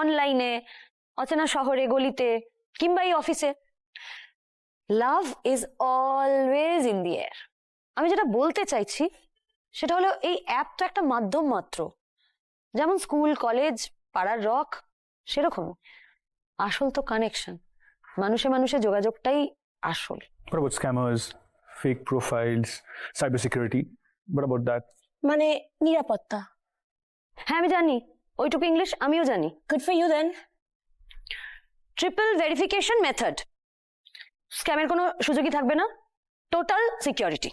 অনলাইনে, অচেনা শহরে গলিতে, কিংবা এই অফিসে, love is always in the air. আমি যেটা বলতে চাইছি সেটা হলো এই অ্যাপ তো একটা মাধ্যম মাত্র, যেমন স্কুল কলেজ পাড়ার রক সেরকম। আসল তো কানেকশন, মানুষে মানুষে যোগাযোগটাই আসল। What about scammers, fake profiles, cybersecurity? What about that? মানে নিরাপত্তা। হ্যাঁ আমি জানি, ওইটুকু ইংলিশ আমিও জানি। Good for you then. Triple verification method, স্ক্যামের কোনো সুযোগই থাকবে না, টোটাল সিকিউরিটি।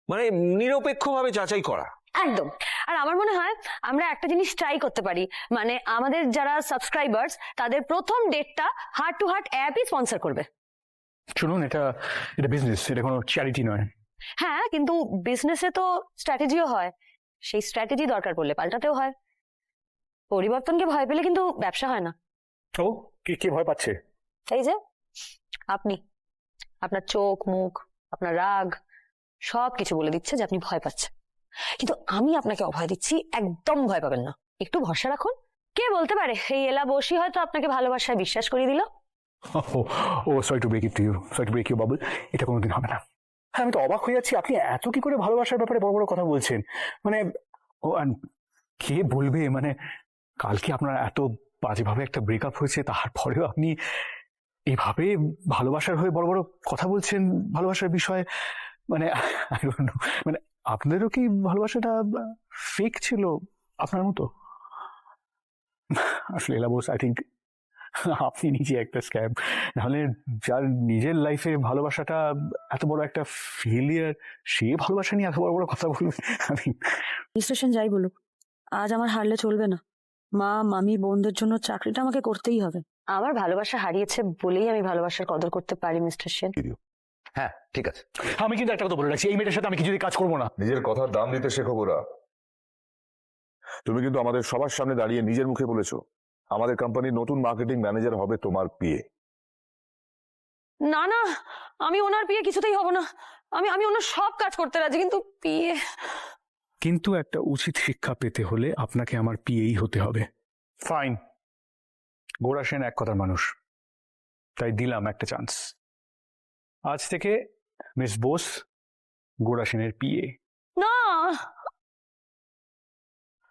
মানে নিরপেক্ষভাবে যাচাই করা। একদম। আর আমার মনে হয় আমরা একটা জিনিস ট্রাই করতে পারি, মানে আমাদের যারা সাবস্ক্রাইবার্স তাদের প্রথম ডেটটা হার্ট টু হার্ট অ্যাপই স্পন্সর করবে। শুনুন, এটা বিজনেস, এটা কোনো চ্যারিটি নয়। হ্যাঁ, কিন্তু বিজনেসে তো স্ট্র্যাটেজিও হয়, সেই স্ট্র্যাটেজি দরকার পড়লে পাল্টাতেও হয়। পরিবর্তনকে ভয় পেলে কিন্তু ব্যবসা হয় না। ও কে ভয় পাচ্ছে? এই যে আপনি, আপনার চোখ মুখ, আপনার রাগ সব কিছু বলে দিচ্ছে যে আপনি ভয় পাচ্ছেন, কিন্তু আমি আপনাকে অভয় দিচ্ছি, একদম ভয় পাবেন না, একটু ভরসা রাখুন। কে বলতে পারে এই এলা বসি হয়তো আপনাকে ভালোবাসায় বিশ্বাস করিয়ে দিল। Oh sorry to break it to you, sorry to break you bubble, এটা কোনোদিন হবে না। হ্যাঁ, আমি তো অবাক হয়ে যাচ্ছি, আপনি এত কি করে ভালোবাসার ব্যাপারে বড় বড় কথা বলছেন। মানে ও কে বলবে, মানে কালকে আপনার এত বাজেভাবে একটা ব্রেকআপ হয়েছে, তারপরেও আপনি এভাবে ভালোবাসার হয়ে বড় বড় কথা বলছেন ভালোবাসার বিষয়ে। মানে মানে আপনাদেরও কি ভালোবাসাটা ফেক ছিল আপনার মতো? আসলে এলা বোস, আই থিঙ্ক আপনি নিজে একটা স্ক্যাম। নাহলে যার নিজের লাইফে ভালোবাসাটা এত বড় একটা ফেলিয়ার, সে ভালোবাসা নিয়ে এত বড় বড় কথা বলবে। আমি স্টেশন যাই বলুক, আজ আমার হারলে চলবে না। মা মামি বোনদের জন্য চাকরিটা আমাকে করতেই হবে। আমার ভালোবাসা হারিয়েছে বলেই আমি ভালোবাসার কদর করতে পারি মিস্টার সেন। হ্যাঁ ঠিক আছে, আমি কিন্তু একটা কথা বলে রাখছি, এই মেয়েটার সাথে আমি কিছুদিন কাজ করবো না। নিজের কথার দাম দিতে শেখো গোরা। তুমি কিন্তু আমাদের সবার সামনে দাঁড়িয়ে নিজের মুখে বলেছো আমাদের কোম্পানির নতুন মার্কেটিং ম্যানেজার হবে তোমার পিএ। না না, আমি ওনার পিয়ে কিছুতেই হব না। আমি ওনার সব কাজ করতে রাজি, কিন্তু পিয়ে। কিন্তু একটা উচিত শিক্ষা পেতে হলে আপনাকে আমার পিএই হতে হবে। ফাইন, গোরা সেন এক কথার মানুষ, তাই দিলাম একটা চান্স। আজ থেকে মিস বোস গোরা সেনের পিএ। না,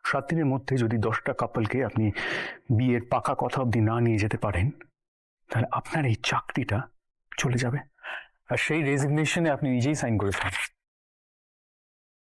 7 দিনের মধ্যে যদি 10টা কাপলকে আপনি বিয়ের পাকা কথা অব্দি না নিয়ে যেতে পারেন, তাহলে আপনার এই চাকরিটা চলে যাবে। আর সেই রেজিগনেশনে আপনি নিজেই সাইন করেছেন।